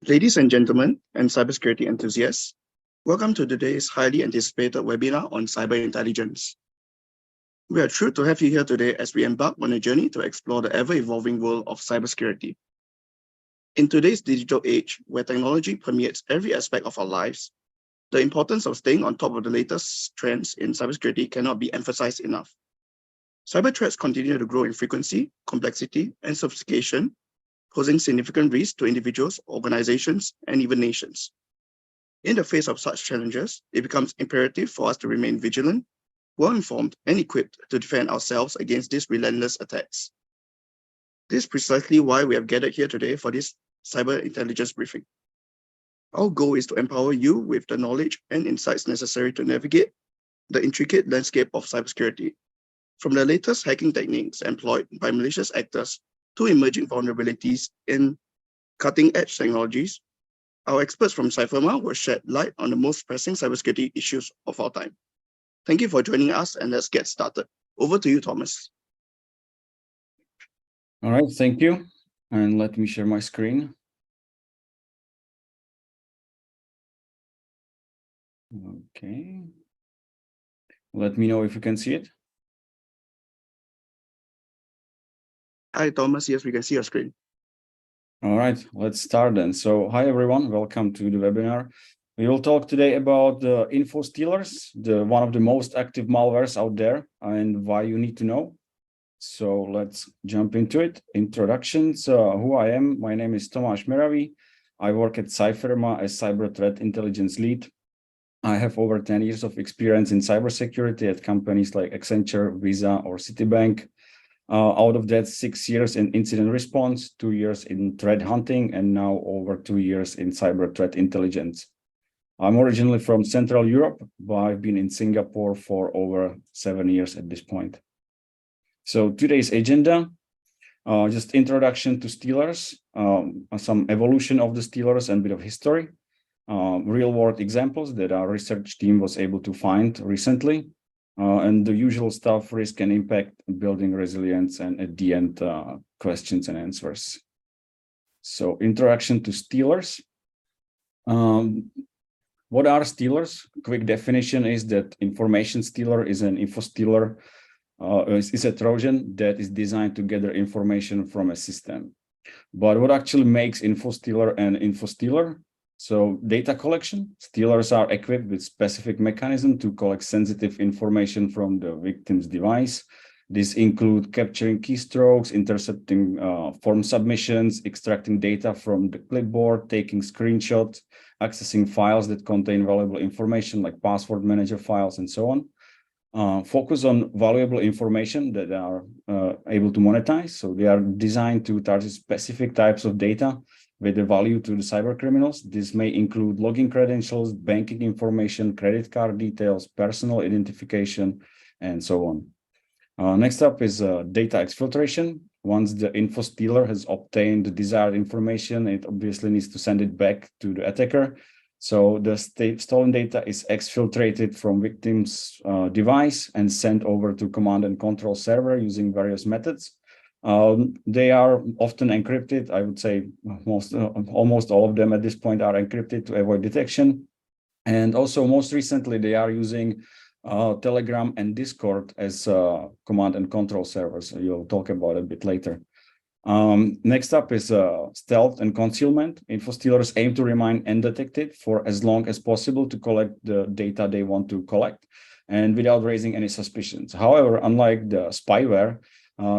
Ladies and gentlemen, and cybersecurity enthusiasts, welcome to today's highly anticipated webinar on cyber intelligence. We are thrilled to have you here today as we embark on a journey to explore the ever-evolving world of cybersecurity. In today's digital age, where technology permeates every aspect of our lives, the importance of staying on top of the latest trends in cybersecurity cannot be emphasized enough. Cyber threats continue to grow in frequency, complexity, and sophistication, posing significant risks to individuals, organizations, and even nations. In the face of such challenges, it becomes imperative for us to remain vigilant, well-informed, and equipped to defend ourselves against these relentless attacks. This is precisely why we have gathered here today for this cyber intelligence briefing. Our goal is to empower you with the knowledge and insights necessary to navigate the intricate landscape of cybersecurity, from the latest hacking techniques employed by malicious actors to emerging vulnerabilities in cutting-edge technologies. Our experts from CYFIRMA will shed light on the most pressing cybersecurity issues of our time. Thank you for joining us, and let's get started. Over to you, Thomas. All right, thank you. And let me share my screen. Okay. Let me know if you can see it. Hi, Thomas. Yes, we can see your screen. All right, let's start then. So, hi, everyone. Welcome to the webinar. We will talk today about the info stealers, one of the most active malwares out there, and why you need to know. So let's jump into it. Introductions, who I am. My name is Tomáš Meravi. I work at CYFIRMA as Cyber Threat Intelligence Lead. I have over 10 years of experience in cybersecurity at companies like Accenture, Visa, or Citibank. Out of that, 6 years in incident response, 2 years in threat hunting, and now over 2 years in cyber threat intelligence. I'm originally from Central Europe, but I've been in Singapore for over 7 years at this point. So today's agenda, just introduction to stealers, some evolution of the stealers and a bit of history, real-world examples that our research team was able to find recently, and the usual stuff, risk and impact, building resilience, and at the end, questions and answers. So introduction to stealers. What are stealers? Quick definition is that information stealer is an info stealer, is a Trojan that is designed to gather information from a system. But what actually makes info stealer an info stealer? So data collection. Stealers are equipped with specific mechanism to collect sensitive information from the victim's device. This includes capturing keystrokes, intercepting form submissions, extracting data from the clipboard, taking screenshots, accessing files that contain valuable information like password manager files and so on. Focus on valuable information that are able to monetize. So they are designed to target specific types of data with the value to the cyber criminals. This may include login credentials, banking information, credit card details, personal identification, and so on. Next up is data exfiltration. Once the info stealer has obtained the desired information, it obviously needs to send it back to the attacker. So the stolen data is exfiltrated from victim's device and sent over to command and control server using various methods. They are often encrypted. I would say almost all of them at this point are encrypted to avoid detection. And also most recently, they are using Telegram and Discord as command and control servers. You'll talk about it a bit later. Next up is stealth and concealment. Info stealers aim to remain undetected for as long as possible to collect the data they want to collect and without raising any suspicions. However, unlike the spyware,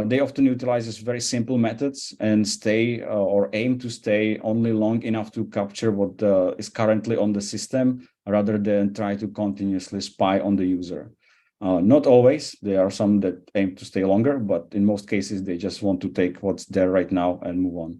they often utilize very simple methods and stay or aim to stay only long enough to capture what is currently on the system rather than try to continuously spy on the user. Not always. There are some that aim to stay longer, but in most cases, they just want to take what's there right now and move on.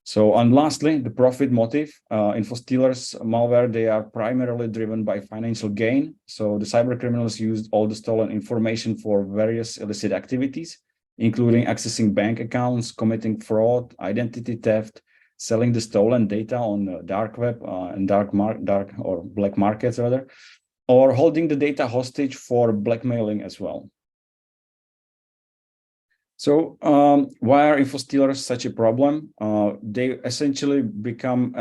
So, and lastly, the profit motive. Info stealers, malware, they are primarily driven by financial gain. So the cyber criminals use all the stolen information for various illicit activities, including accessing bank accounts, committing fraud, identity theft, selling the stolen data on the dark web and dark or black markets rather, or holding the data hostage for blackmailing as well. So why are info stealers such a problem? They essentially become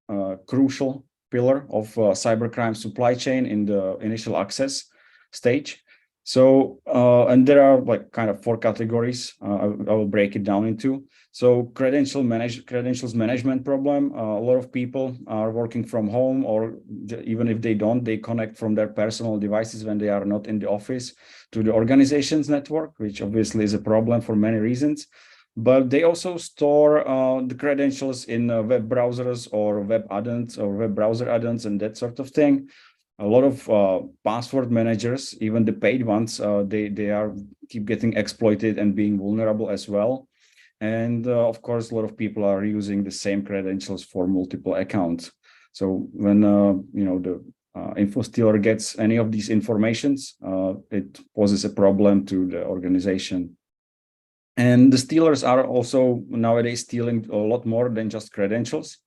a crucial pillar of cybercrime supply chain in the initial access stage. So, and there are like kind of four categories. I will break it down into. So credentials management problem. A lot of people are working from home, or even if they don't, they connect from their personal devices when they are not in the office to the organization's network, which obviously is a problem for many reasons. But they also store the credentials in web browsers or web add-ons or web browser add-ons and that sort of thing. A lot of password managers, even the paid ones, they are keep getting exploited and being vulnerable as well. And of course, a lot of people are using the same credentials for multiple accounts. So when the info stealer gets any of these informations, it poses a problem to the organization. And the stealers are also nowadays stealing a lot more than just credentials.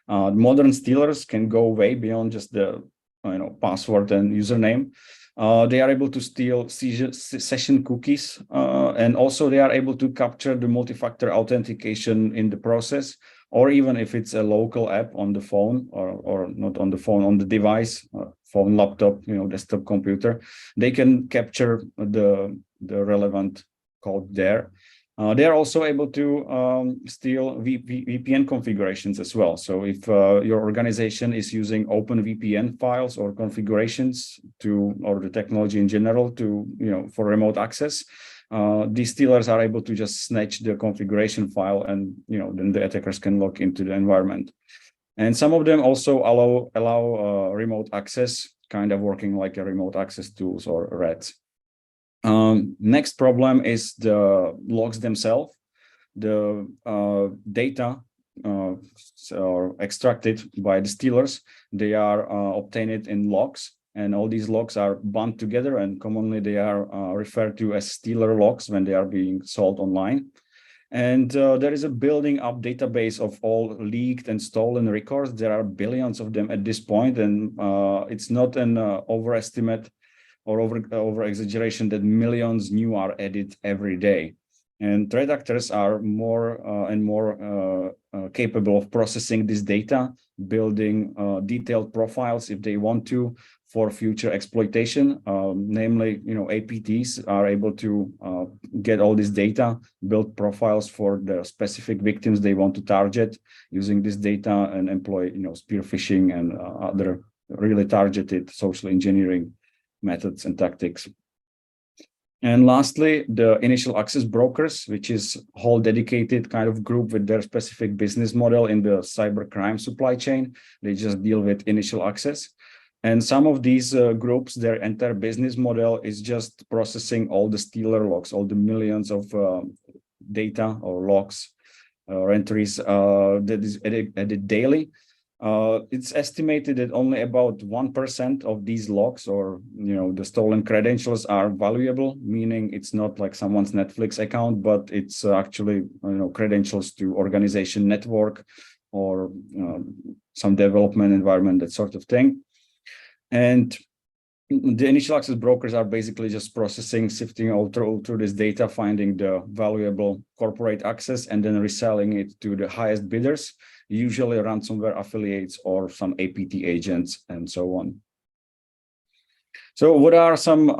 Modern stealers can go way beyond just the password and username. They are able to steal session cookies, and also they are able to capture the multi-factor authentication in the process, or even if it's a local app on the phone or not on the phone, on the device, phone, laptop, desktop computer, they can capture the relevant code there. They are also able to steal VPN configurations as well. So if your organization is using open VPN files or configurations or the technology in general for remote access, these stealers are able to just snatch the configuration file, and then the attackers can log into the environment. And some of them also allow remote access, kind of working like a remote access tools or RATs. Next problem is the logs themselves. The data are extracted by the stealers. They are obtained in logs, and all these logs are bound together, and commonly they are referred to as stealer logs when they are being sold online. And there is a building up database of all leaked and stolen records. There are billions of them at this point, and it's not an overestimate or over exaggeration that millions new are added every day. And threat actors are more and more capable of processing this data, building detailed profiles if they want to for future exploitation. Namely, APTs are able to get all this data, build profiles for the specific victims they want to target using this data, and employ spear phishing and other really targeted social engineering methods and tactics. And lastly, the initial access brokers, which is a whole dedicated kind of group with their specific business model in the cybercrime supply chain. They just deal with initial access. And some of these groups, their entire business model is just processing all the stealer logs, all the millions of data or logs or entries that is added daily. It's estimated that only about 1% of these logs or the stolen credentials are valuable, meaning it's not like someone's Netflix account, but it's actually credentials to organization network or some development environment, that sort of thing. And the initial access brokers are basically just processing, sifting all through this data, finding the valuable corporate access, and then reselling it to the highest bidders, usually ransomware affiliates or some APT agents and so on. So what are some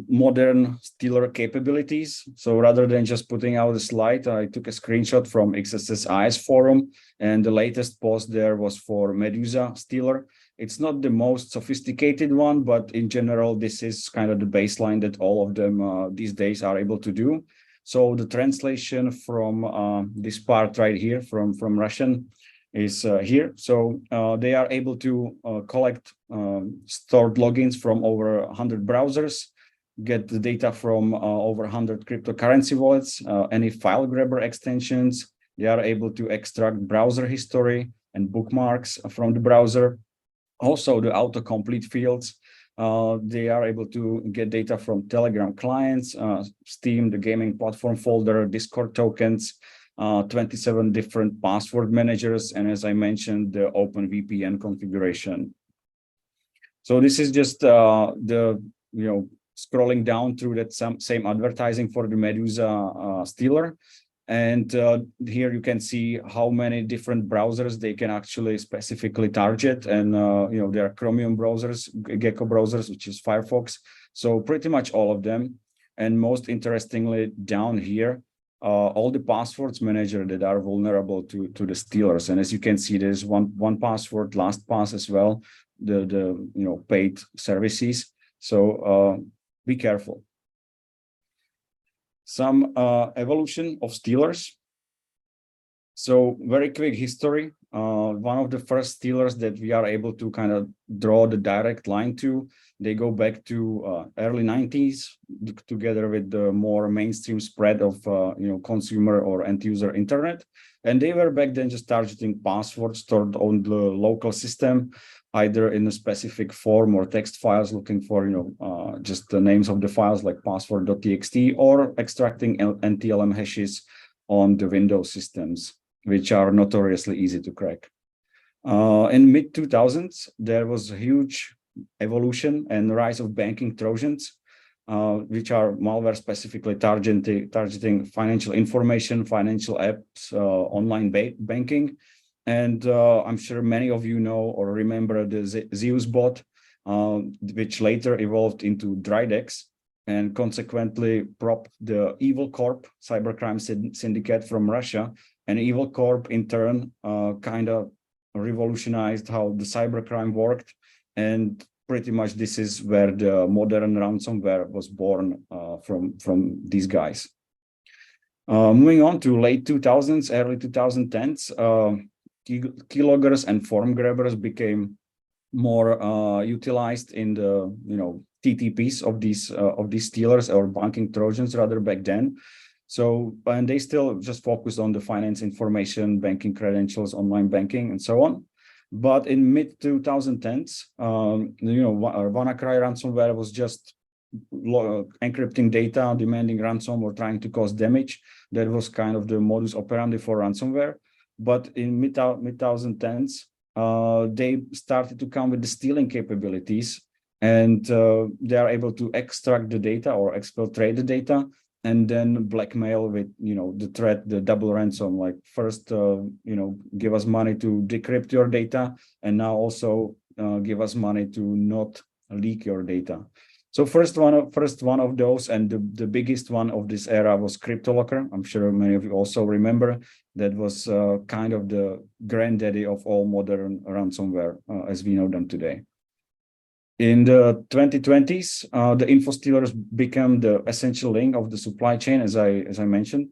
modern stealer capabilities? So rather than just putting out a slide, I took a screenshot from XSSI's forum, and the latest post there was for Medusa stealer. It's not the most sophisticated one, but in general, this is kind of the baseline that all of them these days are able to do. So the translation from this part right here from Russian is here. So they are able to collect stored logins from over 100 browsers, get the data from over 100 cryptocurrency wallets, any file grabber extensions. They are able to extract browser history and bookmarks from the browser. Also, the autocomplete fields. They are able to get data from Telegram clients, Steam, the gaming platform folder, Discord tokens, 27 different password managers, and as I mentioned, the open VPN configuration. So this is just the scrolling down through that same advertising for the Medusa stealer. And here you can see how many different browsers they can actually specifically target. And, there are Chromium browsers, Gecko browsers, which is Firefox. So pretty much all of them. And most interestingly, down here, all the passwords manager that are vulnerable to the stealers. And as you can see, there's one password, LastPass as well, the paid services. So be careful. Some evolution of stealers. So very quick history. One of the first stealers that we are able to kind of draw the direct line to, they go back to early 90s, together with the more mainstream spread of consumer or end user internet. And they were back then just targeting passwords stored on the local system, either in a specific form or text files, looking for just the names of the files like password.txt, or extracting NTLM hashes on the Windows systems, which are notoriously easy to crack. In mid-2000s, there was a huge evolution and rise of banking Trojans, which are malware specifically targeting financial information, financial apps, online banking. And I'm sure many of you know or remember the Zeus bot, which later evolved into Dridex, and consequently propped the Evil Corp cybercrime syndicate from Russia. And Evil Corp in turn kind of revolutionized how the cybercrime worked. And pretty much this is where the modern ransomware was born from these guys. Moving on to late 2000s, early 2010s, keyloggers and form grabbers became more utilized in the TTPs of these stealers, or banking Trojans rather, back then. So, and they still just focused on the finance information, banking credentials, online banking, and so on. But in mid 2010s, WannaCry ransomware was just encrypting data, demanding ransom, or trying to cause damage. That was kind of the modus operandi for ransomware. But in mid 2010s, they started to come with the stealing capabilities, and they are able to extract the data or exfiltrate the data, and then blackmail with the threat, the double ransom, like first give us money to decrypt your data, and now also give us money to not leak your data. So first one of those, and the biggest one of this era, was CryptoLocker. I'm sure many of you also remember. That was kind of the granddaddy of all modern ransomware as we know them today. In the 2020s, the info stealers became the essential link of the supply chain, as I mentioned.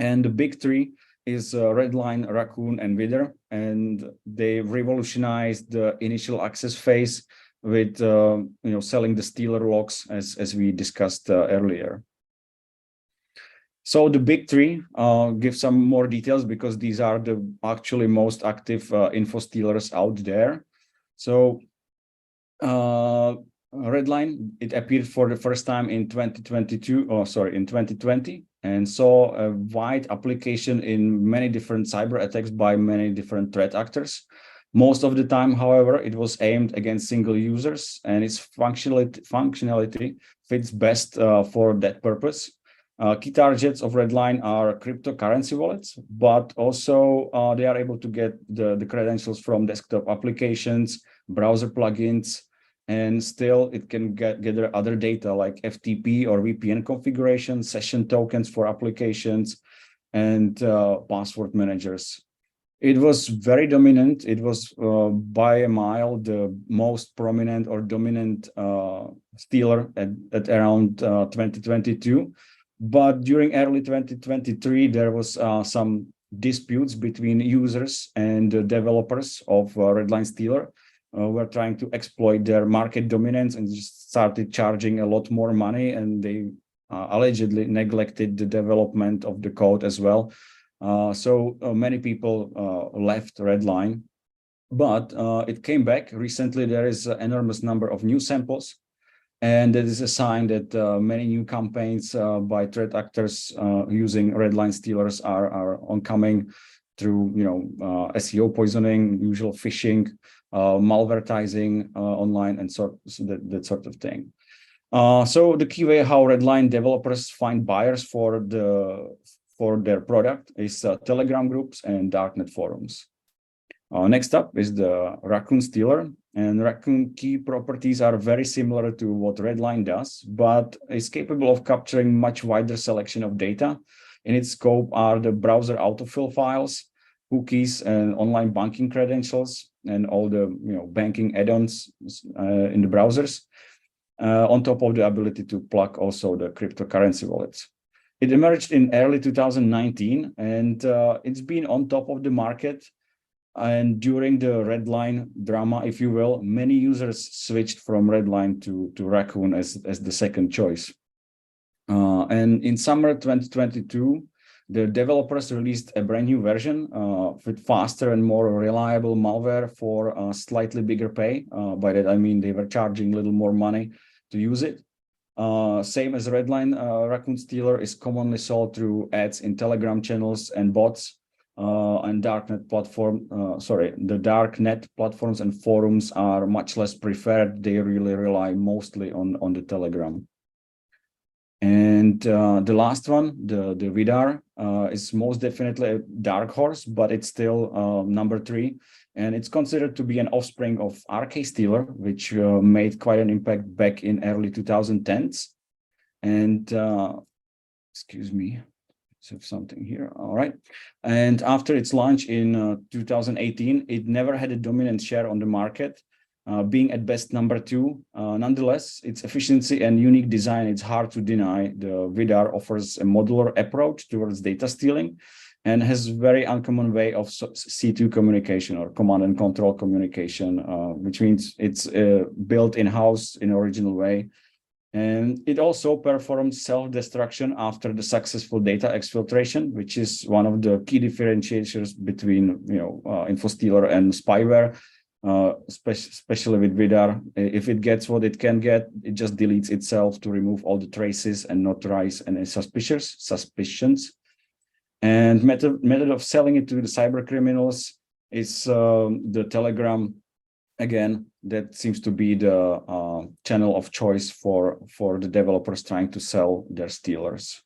And the big three is Redline, Raccoon, and Wither, and they revolutionized the initial access phase with selling the stealer logs, as we discussed earlier. So the big three, give some more details, because these are the actually most active info stealers out there. So Redline, it appeared for the first time in 2020, and saw a wide application in many different cyber attacks by many different threat actors. Most of the time, however, it was aimed against single users, and its functionality fits best for that purpose. Key targets of Redline are cryptocurrency wallets, but also they are able to get the credentials from desktop applications, browser plugins, and still it can gather other data like FTP or VPN configuration, session tokens for applications, and password managers. It was very dominant. It was by a mile the most prominent or dominant stealer at around 2022. But during early 2023, there was some disputes between users and developers of Redline Stealer. Were trying to exploit their market dominance and just started charging a lot more money, and they allegedly neglected the development of the code as well. So many people left Redline, but it came back. Recently, there is an enormous number of new samples, and that is a sign that many new campaigns by threat actors using Redline stealers are oncoming through SEO poisoning, usual phishing, malvertising online, and that sort of thing. So the key way how Redline developers find buyers for their product is Telegram groups and darknet forums. Next up is the Raccoon Stealer, and Raccoon key properties are very similar to what Redline does, but is capable of capturing much wider selection of data. In its scope are the browser autofill files, cookies, and online banking credentials, and all the banking add-ons in the browsers, on top of the ability to plug also the cryptocurrency wallets. It emerged in early 2019, and it's been on top of the market. And during the Redline drama, if you will, many users switched from Redline to Raccoon as the second choice. And in summer 2022, the developers released a brand new version with faster and more reliable malware for a slightly bigger pay. By that, I mean they were charging a little more money to use it. Same as Redline, Raccoon Stealer is commonly sold through ads in Telegram channels and bots. And darknet the darknet platforms and forums are much less preferred. They really rely mostly on the Telegram. And the last one, the Vidar, is most definitely a dark horse, but it's still number 3. And it's considered to be an offspring of RK Stealer, which made quite an impact back in early 2010s. And excuse me. Something here. All right. And after its launch in 2018, it never had a dominant share on the market, being at best number 2. Nonetheless, its efficiency and unique design, it's hard to deny. The Vidar offers a modular approach towards data stealing and has very uncommon way of C2 communication or command and control communication, which means it's built in-house in original way. And it also performs self-destruction after the successful data exfiltration, which is one of the key differentiators between InfoStealer and spyware, especially with Vidar. If it gets what it can get, it just deletes itself to remove all the traces and not raise any suspicions. And method of selling it to the cyber criminals is the Telegram. Again, that seems to be the channel of choice for the developers trying to sell their stealers.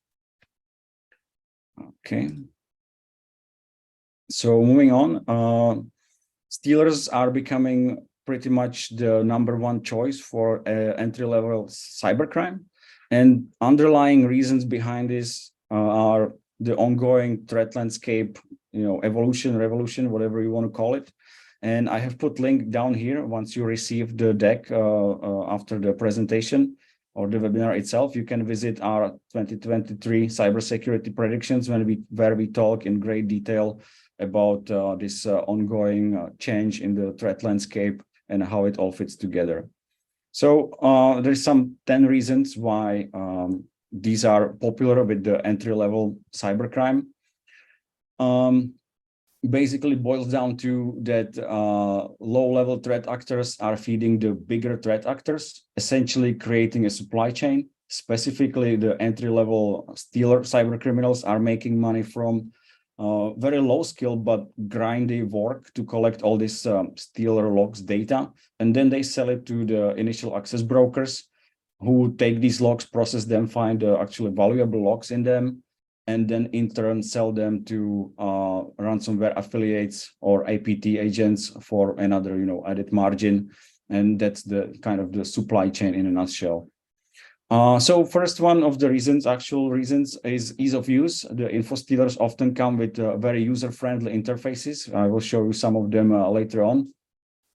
Okay. So moving on, stealers are becoming pretty much the #1 choice for entry-level cybercrime. And underlying reasons behind this are the ongoing threat landscape, evolution, revolution, whatever you want to call it. And I have put link down here. Once you receive the deck after the presentation or the webinar itself, you can visit our 2023 cybersecurity predictions where we talk in great detail about this ongoing change in the threat landscape and how it all fits together. So there's some 10 reasons why these are popular with the entry-level cybercrime. Basically boils down to that low-level threat actors are feeding the bigger threat actors, essentially creating a supply chain. Specifically, the entry-level stealer cyber criminals are making money from very low skill but grindy work to collect all this stealer logs data, and then they sell it to the initial access brokers who take these logs, process them, find actually valuable logs in them, and then in turn sell them to ransomware affiliates or APT agents for another, added margin. And that's the kind of the supply chain in a nutshell. So first one of the actual reasons is ease of use. The InfoStealers often come with very user-friendly interfaces. I will show you some of them later on.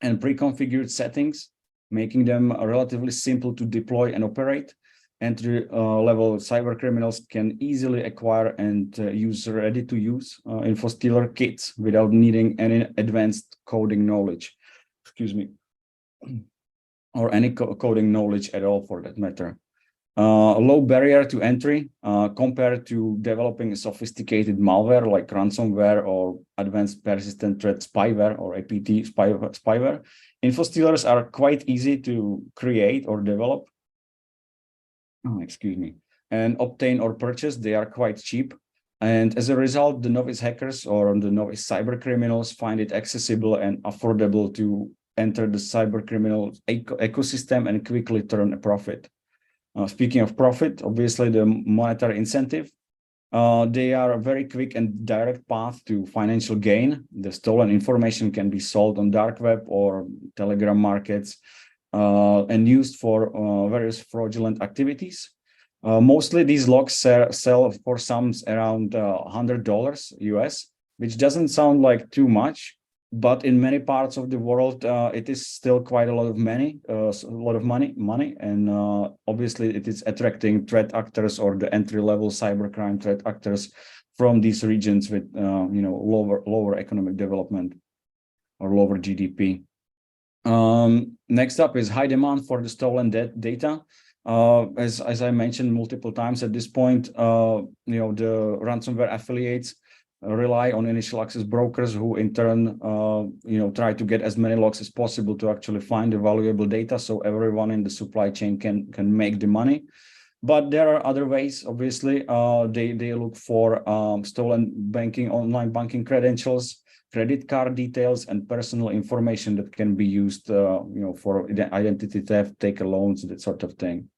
And pre-configured settings, making them relatively simple to deploy and operate. Entry-level cyber criminals can easily acquire and use ready-to-use InfoStealer kits without needing any advanced coding knowledge. Excuse me. Or any coding knowledge at all, for that matter. A low barrier to entry compared to developing sophisticated malware like ransomware or advanced persistent threat spyware or APT spyware. InfoStealers are quite easy to create or develop. And obtain or purchase. They are quite cheap. And as a result, the novice hackers or the novice cyber criminals find it accessible and affordable to enter the cyber criminal ecosystem and quickly turn a profit. Speaking of profit, obviously the monetary incentive. They are a very quick and direct path to financial gain. The stolen information can be sold on dark web or Telegram markets and used for various fraudulent activities. Mostly these logs sell for sums around $100 US, which doesn't sound like too much, but in many parts of the world, it is still quite a lot of money, and obviously it is attracting threat actors or the entry-level cybercrime threat actors from these regions with lower economic development or lower GDP. Next up is high demand for the stolen data. As I mentioned multiple times at this point, the ransomware affiliates rely on initial access brokers who in turn, try to get as many logs as possible to actually find the valuable data so everyone in the supply chain can make the money. But there are other ways, obviously. They look for stolen online banking credentials, credit card details, and personal information that can be used, for identity theft, taker loans, that sort of thing.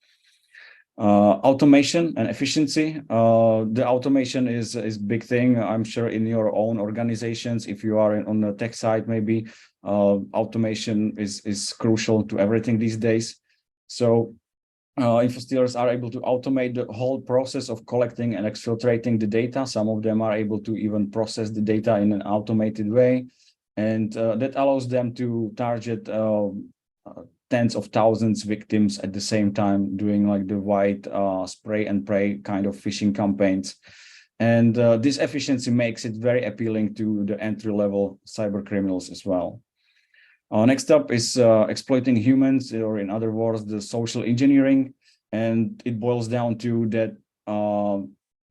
Automation and efficiency. The automation is a big thing. I'm sure in your own organizations, if you are on the tech side, maybe automation is crucial to everything these days. So infostealers are able to automate the whole process of collecting and exfiltrating the data. Some of them are able to even process the data in an automated way. And that allows them to target tens of thousands victims at the same time, doing like the wide spray and pray kind of phishing campaigns. And this efficiency makes it very appealing to the entry-level cyber criminals as well. Next up is exploiting humans, or in other words, the social engineering. And it boils down to that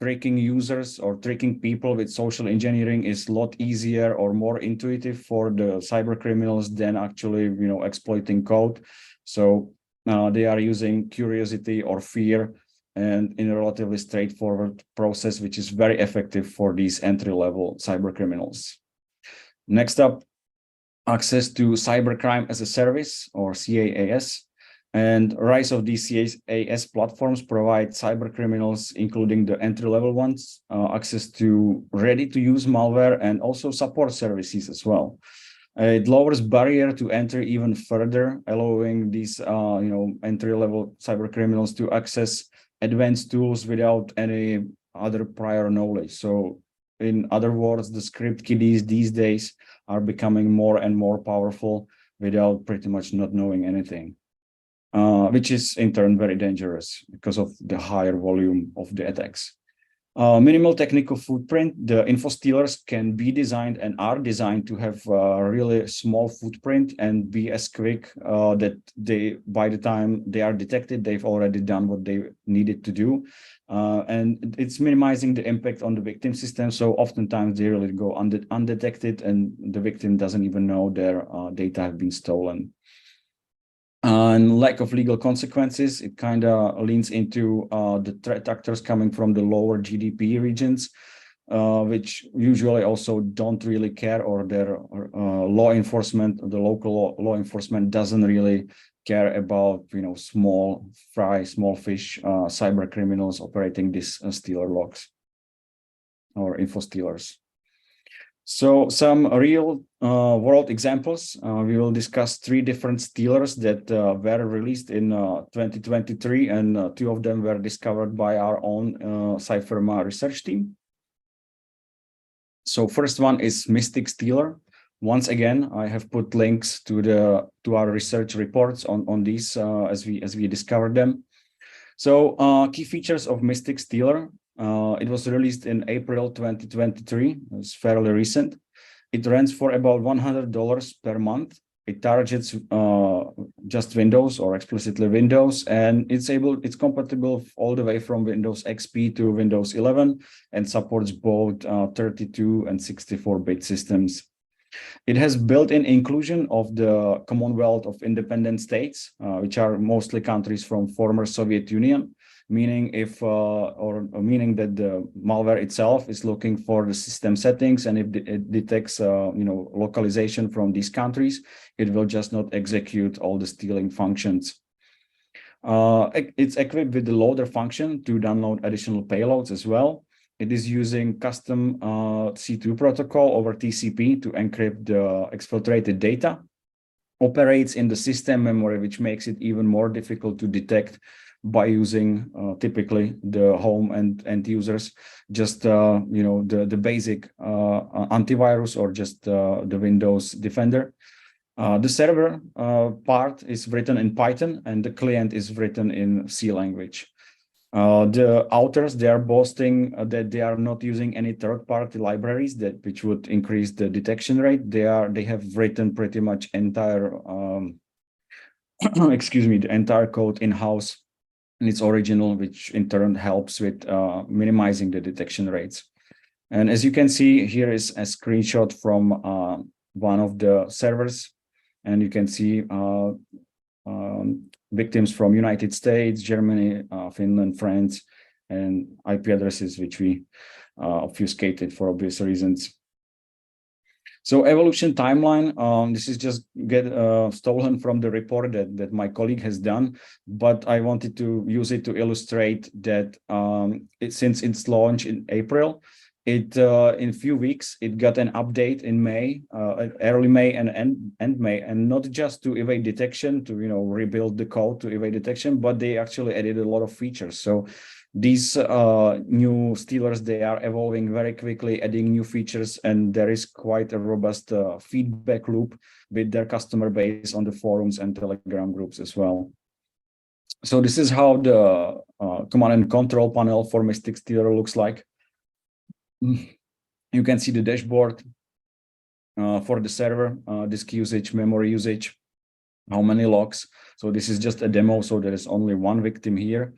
tricking users or tricking people with social engineering is a lot easier or more intuitive for the cyber criminals than actually, exploiting code. So they are using curiosity or fear, and in a relatively straightforward process, which is very effective for these entry-level cyber criminals. Next up, access to cybercrime as a service, or CAAS. And rise of these CAAS platforms provide cyber criminals, including the entry-level ones, access to ready-to-use malware and also support services as well. It lowers barrier to enter even further, allowing these entry-level cyber criminals to access advanced tools without any other prior knowledge. So in other words, the script kiddies these days are becoming more and more powerful without pretty much not knowing anything, which is in turn very dangerous because of the higher volume of the attacks. Minimal technical footprint. The infostealers can be designed and are designed to have a really small footprint and be as quick that by the time they are detected, they've already done what they needed to do. And it's minimizing the impact on the victim system. So oftentimes they really go undetected and the victim doesn't even know their data have been stolen. And lack of legal consequences, it kind of leans into the threat actors coming from the lower GDP regions, which usually also don't really care, or their law enforcement, the local law enforcement doesn't really care about, small fish, cyber criminals operating these stealer logs or info stealers. So some real world examples. We will discuss 3 different stealers that were released in 2023, and 2 of them were discovered by our own CYFIRMA research team. So first one is Mystic Stealer. Once again, I have put links to our research reports on these as we discovered them. So key features of Mystic Stealer. It was released in April 2023. It's fairly recent. It runs for about $100 per month. It targets just Windows or explicitly Windows, and it's compatible all the way from Windows XP to Windows 11 and supports both 32 and 64-bit systems. It has built-in inclusion of the Commonwealth of Independent States, which are mostly countries from former Soviet Union, meaning meaning that the malware itself is looking for the system settings, and if it detects localization from these countries, it will just not execute all the stealing functions. It's equipped with the loader function to download additional payloads as well. It is using custom C2 protocol over TCP to encrypt the exfiltrated data. Operates in the system memory, which makes it even more difficult to detect by using typically the home and end users, just the basic antivirus or just the Windows Defender. The server part is written in Python and the client is written in C language. The authors, they are boasting that they are not using any third-party libraries which would increase the detection rate. They have written pretty much entire the entire code in-house in its original, which in turn helps with minimizing the detection rates. And as you can see, here is a screenshot from one of the servers, and you can see victims from United States, Germany, Finland, France, and IP addresses, which we obfuscated for obvious reasons. So evolution timeline, this is just stolen from the report that my colleague has done, but I wanted to use it to illustrate that since its launch in April, in a few weeks, it got an update in May, early May and end May, and not just to evade detection, to rebuild the code to evade detection, but they actually added a lot of features. So these new stealers, they are evolving very quickly, adding new features, and there is quite a robust feedback loop with their customer base on the forums and Telegram groups as well. So this is how the command and control panel for Mystic Stealer looks like. You can see the dashboard for the server, disk usage, memory usage, how many logs. So this is just a demo, so there is only one victim here.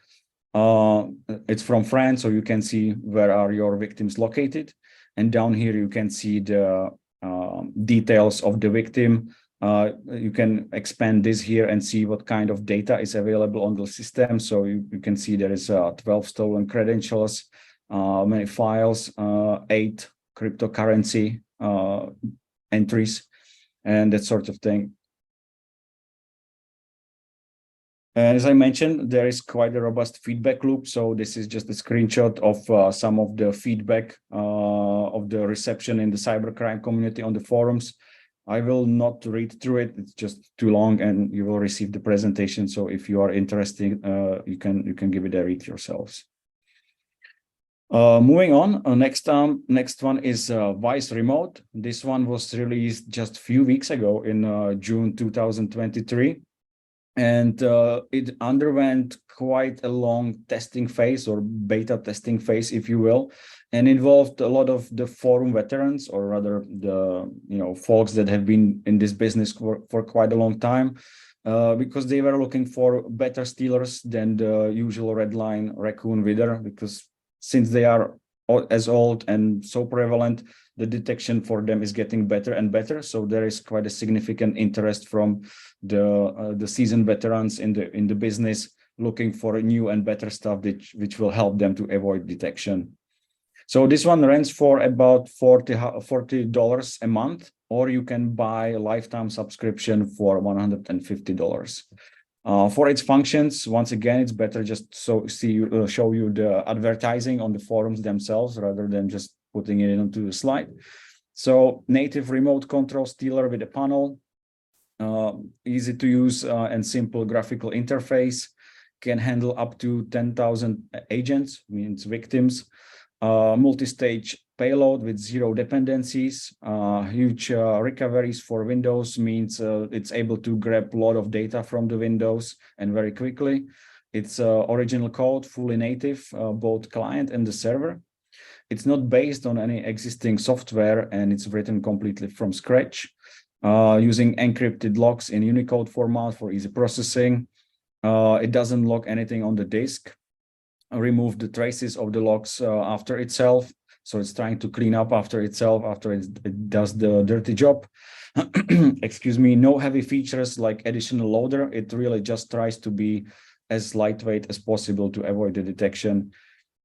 It's from France, so you can see where are your victims located. And down here, you can see the details of the victim. You can expand this here and see what kind of data is available on the system. So you can see there is 12 stolen credentials, many files, 8 cryptocurrency entries, and that sort of thing. And as I mentioned, there is quite a robust feedback loop. So this is just a screenshot of some of the feedback of the reception in the cybercrime community on the forums. I will not read through it. It's just too long, and you will receive the presentation. So if you are interested, you can give it a read yourselves. Moving on, next one is Vice Remote. This one was released just a few weeks ago in June 2023. And it underwent quite a long testing phase, or beta testing phase, if you will, and involved a lot of the forum veterans, or rather the folks that have been in this business for quite a long time, because they were looking for better stealers than the usual red line raccoon wither, because since they are as old and so prevalent, the detection for them is getting better and better. So there is quite a significant interest from the seasoned veterans in the business, looking for new and better stuff which will help them to avoid detection. So this one runs for about $40 a month, or you can buy a lifetime subscription for $150. For its functions, once again, it's better just show you the advertising on the forums themselves rather than just putting it onto the slide. So native remote control stealer with a panel, easy to use and simple graphical interface, can handle up to 10,000 agents, means victims, multi-stage payload with 0 dependencies, huge recoveries for Windows, means it's able to grab a lot of data from the Windows and very quickly. It's original code, fully native, both client and the server. It's not based on any existing software, and it's written completely from scratch, using encrypted logs in Unicode format for easy processing. It doesn't log anything on the disk, remove the traces of the logs after itself. So it's trying to clean up after itself, after it does the dirty job. Excuse me, no heavy features like additional loader. It really just tries to be as lightweight as possible to avoid the detection,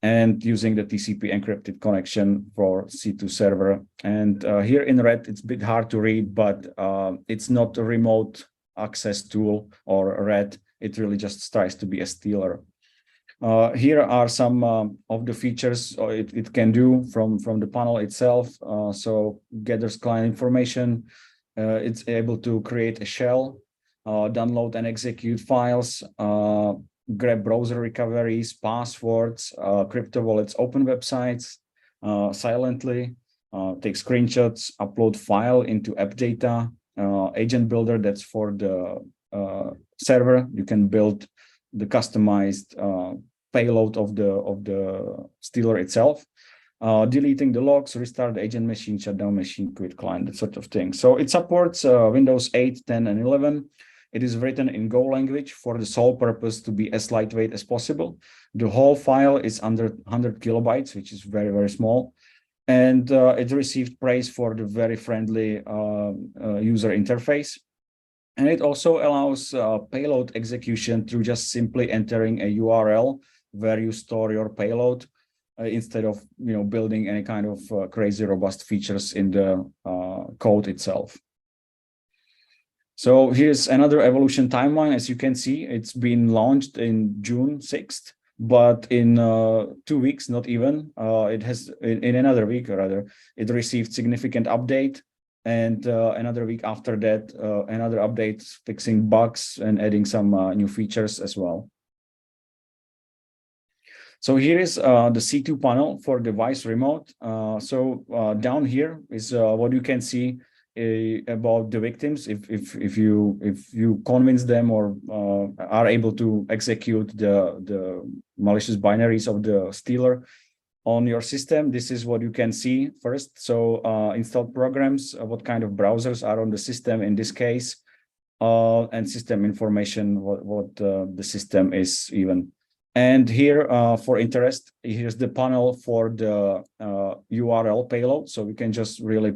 and using the TCP encrypted connection for C2 server. And here in red, it's a bit hard to read, but it's not a remote access tool or red. it really just tries to be a stealer. Here are some of the features it can do from the panel itself. So gathers client information. It's able to create a shell, download and execute files, grab browser recoveries, passwords, crypto wallets, open websites silently, take screenshots, upload file into app data, agent builder, that's for the server. You can build the customized payload of the stealer itself, deleting the logs, restart the agent machine, shut down machine, quit client, that sort of thing. So it supports Windows 8, 10, and 11. It is written in Go language for the sole purpose to be as lightweight as possible. The whole file is under 100 kilobytes, which is very, very small. And it received praise for the very friendly user interface. And it also allows payload execution through just simply entering a URL where you store your payload instead of building any kind of crazy robust features in the code itself. So here's another evolution timeline. As you can see, it's been launched in June 6th, but in 2 weeks, not even, it has in another week rather, it received significant update. And another week after that, another update fixing bugs and adding some new features as well. So here is the C2 panel for device remote. Down here is what you can see about the victims. If you convince them or are able to execute the malicious binaries of the stealer on your system, this is what you can see first. So installed programs, what kind of browsers are on the system in this case, and system information, what the system is even. And here for interest, here's the panel for the URL payload. So we can just really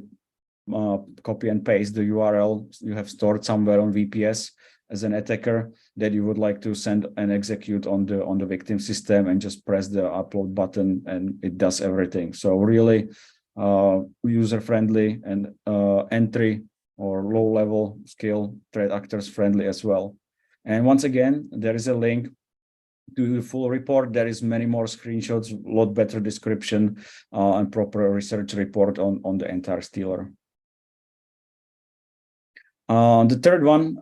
copy and paste the URL you have stored somewhere on VPS as an attacker that you would like to send and execute on the victim system, and just press the upload button and it does everything. So really user-friendly and entry or low-level skill threat actors friendly as well. And once again, there is a link to the full report. There is many more screenshots, a lot better description, and proper research report on the entire stealer. The third one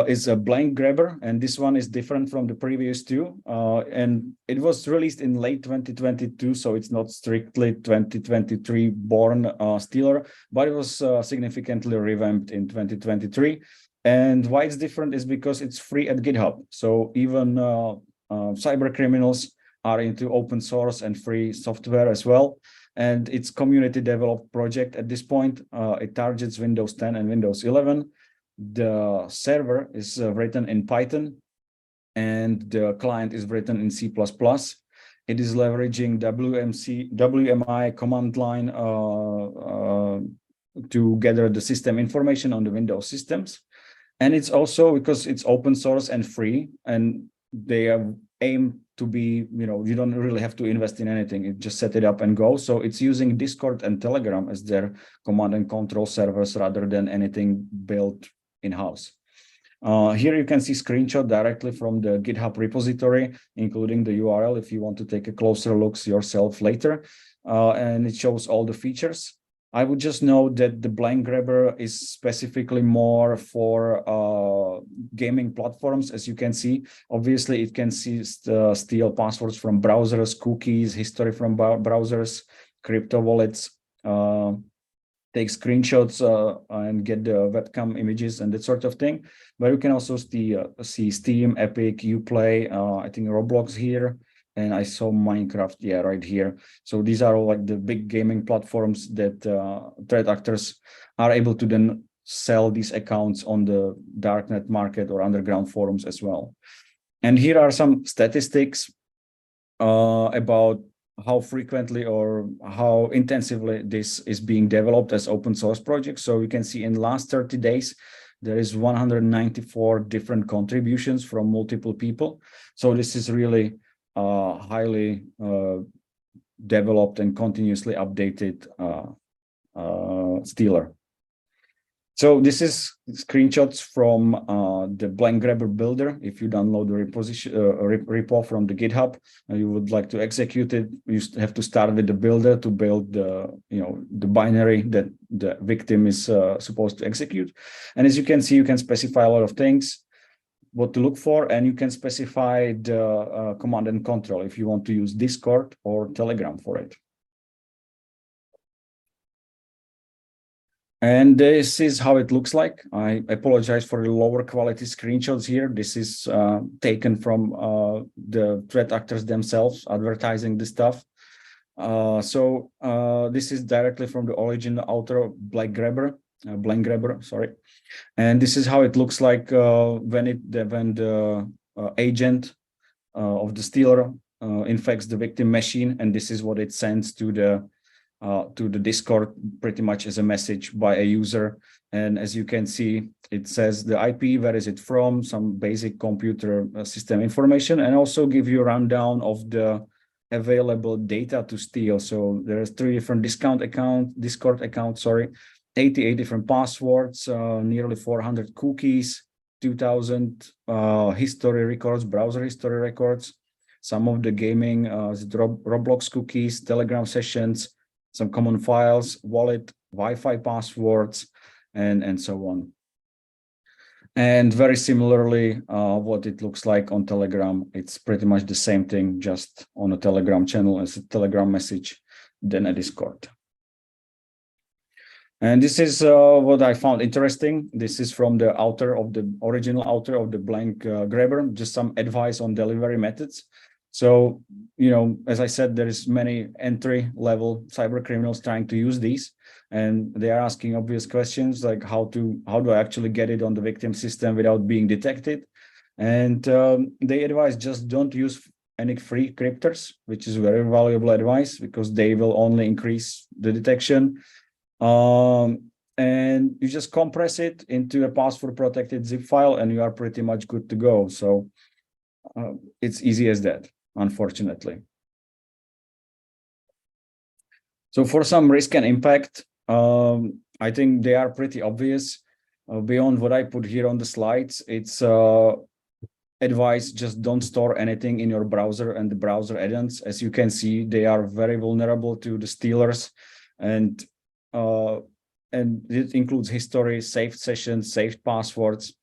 is a blank grabber, and this one is different from the previous two. And it was released in late 2022, so it's not strictly 2023 born stealer, but it was significantly revamped in 2023. And why it's different is because it's free at GitHub. So even cyber criminals are into open source and free software as well. And it's community developed project at this point. It targets Windows 10 and Windows 11. The server is written in Python, and the client is written in C++. It is leveraging WMI command line to gather the system information on the Windows systems. And it's also because it's open source and free, and they aim to be, you don't really have to invest in anything. You just set it up and go. So it's using Discord and Telegram as their command and control servers rather than anything built in-house. Here you can see screenshot directly from the GitHub repository, including the URL if you want to take a closer look yourself later. And it shows all the features. I would just note that the blank grabber is specifically more for gaming platforms. As you can see, obviously it can steal passwords from browsers, cookies, history from browsers, crypto wallets, take screenshots and get the webcam images and that sort of thing. But you can also see Steam, Epic, Uplay, I think Roblox here, and I saw Minecraft, yeah, right here. So these are all like the big gaming platforms that threat actors are able to then sell these accounts on the darknet market or underground forums as well. And here are some statistics about how frequently or how intensively this is being developed as open source project. So you can see in the last 30 days, there is 194 different contributions from multiple people. So this is really highly developed and continuously updated stealer. So this is screenshots from the blank grabber builder. If you download the repo from the GitHub and you would like to execute it, you have to start with the builder to build the binary that the victim is supposed to execute. And as you can see, you can specify a lot of things, what to look for, and you can specify the command and control if you want to use Discord or Telegram for it. And this is how it looks like. I apologize for the lower quality screenshots here. This is taken from the threat actors themselves advertising the stuff. So this is directly from the original author of blank grabber, sorry. And this is how it looks like when the agent of the stealer infects the victim machine, and this is what it sends to the Discord, pretty much as a message by a user. And as you can see, it says the IP, where is it from, some basic computer system information, and also give you a rundown of the available data to steal. So there's 3 different Discord accounts, sorry, 88 different passwords, nearly 400 cookies, 2000 history records, browser history records, some of the gaming, Roblox cookies, Telegram sessions, some common files, wallet, Wi-Fi passwords, and so on. And very similarly, what it looks like on Telegram, it's pretty much the same thing, just on a Telegram channel as a Telegram message than a Discord. And this is what I found interesting. This is from the original author of the blank grabber, just some advice on delivery methods. So, as I said, there is many entry-level cyber criminals trying to use these, and they are asking obvious questions like how do I actually get it on the victim system without being detected? And they advise just don't use any free cryptors, which is very valuable advice because they will only increase the detection. And you just compress it into a password-protected zip file, and you are pretty much good to go. So it's easy as that, unfortunately. So for some risk and impact, I think they are pretty obvious. Beyond what I put here on the slides, it's advice, just don't store anything in your browser and the browser add-ons. As you can see, they are very vulnerable to the stealers, and it includes history, saved sessions, saved passwords,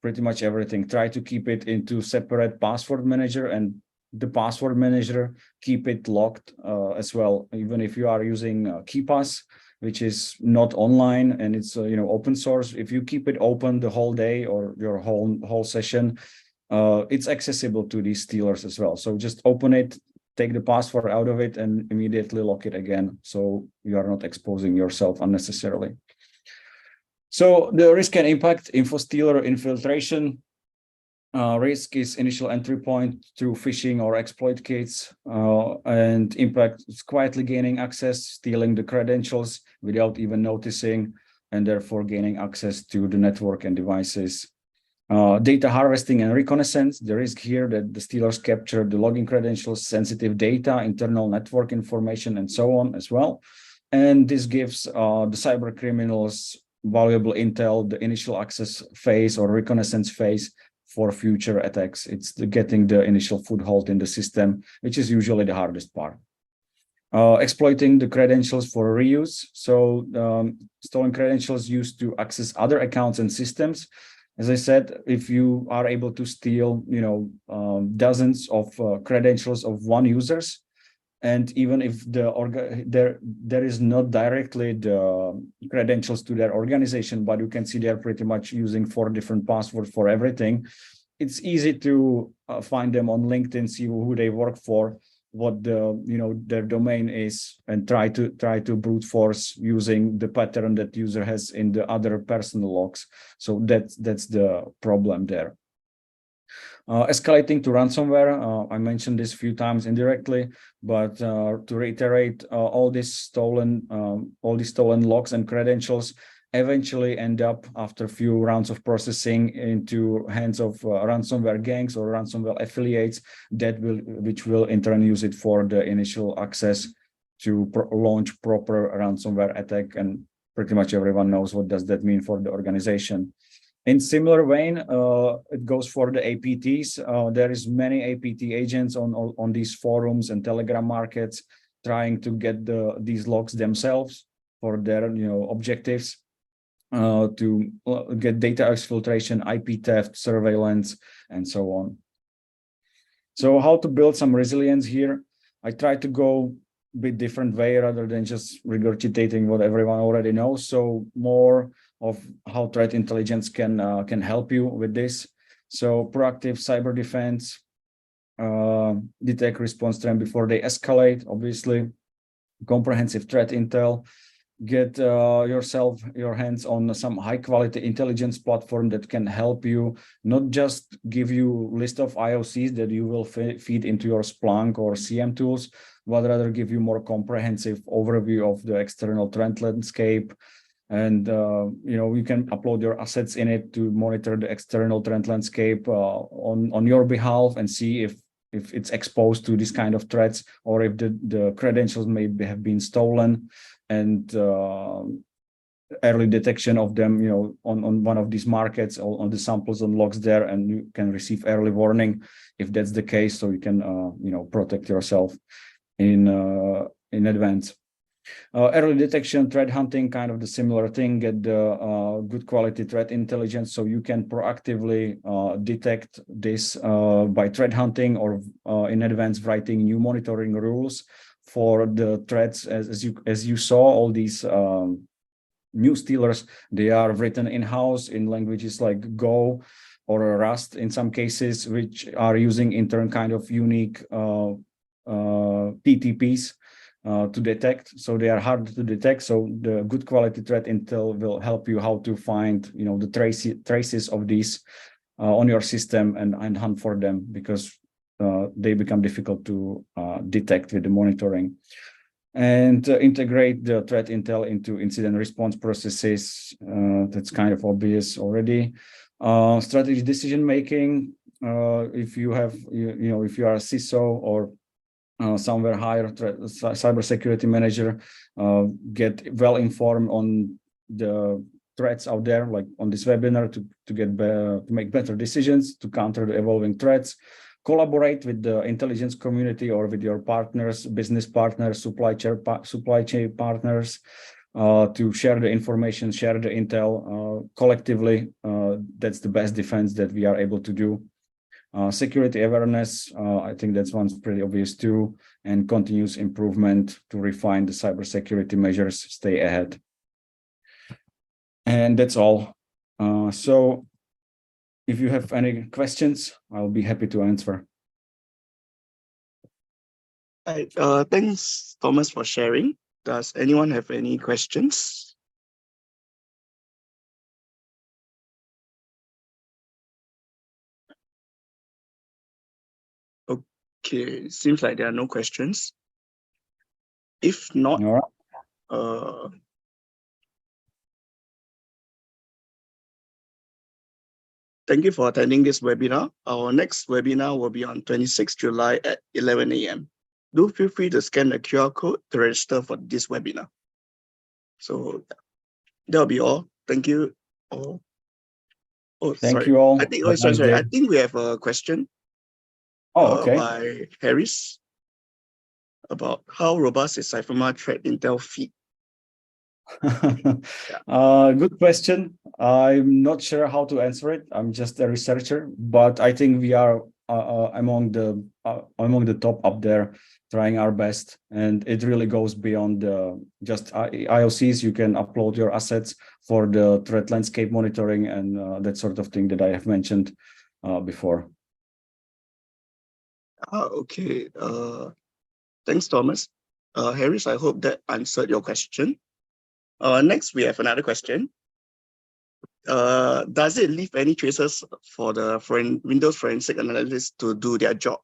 pretty much everything. Try to keep it into separate password manager, and the password manager, keep it locked as well. Even if you are using KeePass, which is not online and it's open source, if you keep it open the whole day or your whole session, it's accessible to these stealers as well. So just open it, take the password out of it, and immediately lock it again, so you are not exposing yourself unnecessarily. So the risk and impact: info stealer infiltration. Risk is initial entry point through phishing or exploit kits, and impact is quietly gaining access, stealing the credentials without even noticing, and therefore gaining access to the network and devices. Data harvesting and reconnaissance. The risk here that the stealers capture the login credentials, sensitive data, internal network information, and so on as well. And this gives the cyber criminals valuable intel, the initial access phase or reconnaissance phase for future attacks. It's getting the initial foothold in the system, which is usually the hardest part. Exploiting the credentials for reuse. So stolen credentials used to access other accounts and systems. As I said, if you are able to steal, dozens of credentials of one users, and even if there is not directly the credentials to their organization, but you can see they're pretty much using 4 different passwords for everything, it's easy to find them on LinkedIn, see who they work for, what their domain is, and try to brute force using the pattern that user has in the other personal logs. So that's the problem there. Escalating to ransomware. I mentioned this a few times indirectly, but to reiterate, all these stolen logs and credentials eventually end up, after a few rounds of processing, into hands of ransomware gangs or ransomware affiliates which will in turn use it for the initial access to launch proper ransomware attack and pretty much everyone knows what does that mean for the organization. In similar vein, it goes for the APTs. There is many APT agents on these forums and Telegram markets trying to get these logs themselves for their objectives, to get data exfiltration, IP theft, surveillance, and so on. So how to build some resilience here? I try to go a bit different way rather than just regurgitating what everyone already knows. So more of how threat intelligence can help you with this. So proactive cyber defense, detect response time before they escalate, obviously, comprehensive threat intel, get your hands on some high quality intelligence platform that can help you, not just give you list of IOCs that you will feed into your Splunk or CM tools, but rather give you more comprehensive overview of the external threat landscape. And you can upload your assets in it to monitor the external threat landscape on your behalf and see if it's exposed to this kind of threats, or if the credentials may have been stolen, and early detection of them, on one of these markets, or on the samples and logs there, and you can receive early warning if that's the case, so you can protect yourself in advance. Early detection, threat hunting, kind of the similar thing, get the good quality threat intelligence, so you can proactively detect this by threat hunting, or in advance writing new monitoring rules for the threats. As you saw, all these new stealers, they are written in-house in languages like Go or Rust in some cases, which are using intern kind of unique TTPs to detect. So they are hard to detect. So the good quality threat intel will help you how to find the traces of these on your system and hunt for them, because they become difficult to detect with the monitoring. And integrate the threat intel into incident response processes. That's kind of obvious already. Strategy decision making. If you have, if you are a CISO or somewhere higher cybersecurity manager, get well informed on the threats out there, like on this webinar, to make better decisions to counter the evolving threats. Collaborate with the intelligence community or with your partners, business partners, supply chain partners, to share the information, share the intel collectively. That's the best defense that we are able to do. Security awareness, I think that's one's pretty obvious too, and continuous improvement to refine the cybersecurity measures, stay ahead. And that's all. So if you have any questions, I'll be happy to answer. Thanks, Thomas, for sharing. Does anyone have any questions? Okay, seems like there are no questions. If not, All right. Thank you for attending this webinar. Our next webinar will be on 26 July at 11 a.m. Do feel free to scan the QR code to register for this webinar. So that'll be all. Thank you all. Thank you all. I think we have a question okay. by Harris about how robust is CYFIRMA threat intel feed. Good question. I'm not sure how to answer it. I'm just a researcher, but I think we are among the top up there, trying our best. And it really goes beyond just IOCs. You can upload your assets for the threat landscape monitoring and that sort of thing that I have mentioned before. Okay. Thanks, Thomas. Harris, I hope that answered your question. Next, we have another question. Does it leave any traces for the Windows forensic analyst to do their job?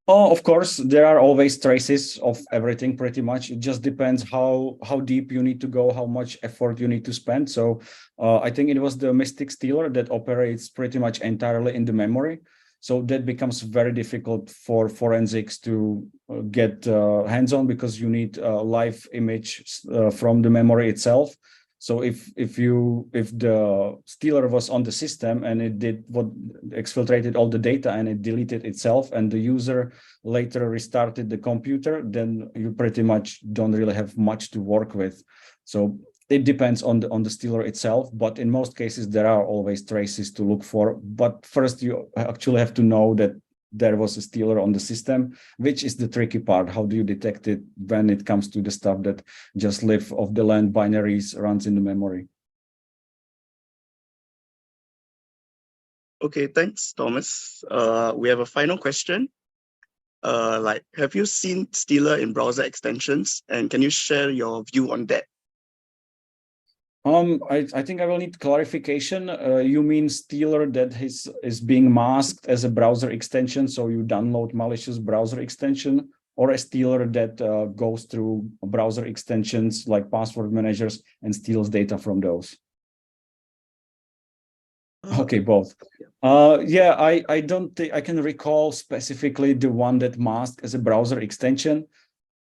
Oh, of course, there are always traces of everything pretty much. It just depends how deep you need to go, how much effort you need to spend. So I think it was the Mystic Stealer that operates pretty much entirely in the memory. So that becomes very difficult for forensics to get hands-on, because you need a live image from the memory itself. So if the stealer was on the system and it did what exfiltrated all the data and it deleted itself, and the user later restarted the computer, then you pretty much don't really have much to work with. So it depends on the stealer itself, but in most cases there are always traces to look for. But first you actually have to know that there was a stealer on the system, which is the tricky part. How do you detect it when it comes to the stuff that just live off the land binaries, runs in the memory? Okay, thanks, Thomas. We have a final question. Have you seen stealer in browser extensions, and can you share your view on that? I think I will need clarification. You mean stealer that is being masked as a browser extension, so you download malicious browser extension, or a stealer that goes through browser extensions like password managers and steals data from those? Okay, both. Yeah, I don't think I can recall specifically the one that masked as a browser extension,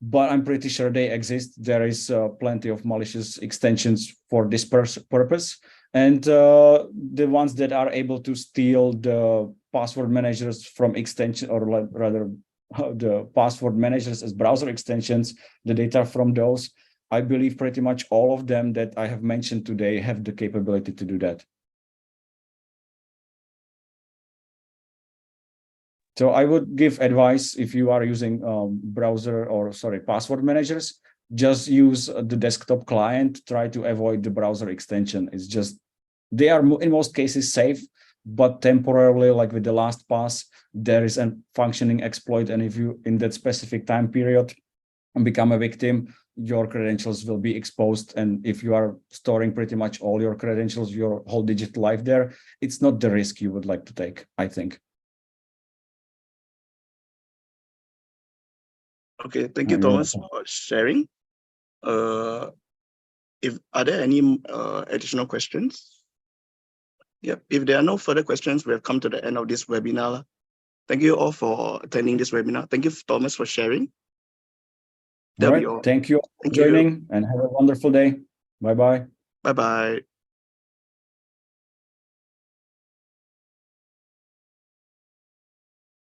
but I'm pretty sure they exist. There is plenty of malicious extensions for this purpose. And the ones that are able to steal the password managers from extension, or rather the password managers as browser extensions, the data from those, I believe pretty much all of them that I have mentioned today have the capability to do that. So I would give advice, if you are using password managers, just use the desktop client. Try to avoid the browser extension. It's just, they are in most cases safe, but temporarily, like with the LastPass, there is a functioning exploit. And if you, in that specific time period, become a victim, your credentials will be exposed. And if you are storing pretty much all your credentials, your whole digital life there, it's not the risk you would like to take, I think. Okay, thank you, Thomas, for sharing. Are there any additional questions? Yep. If there are no further questions, we have come to the end of this webinar. Thank you all for attending this webinar. Thank you, Thomas, for sharing. All right. Thank you for joining, and have a wonderful day. Bye-bye. Bye-bye.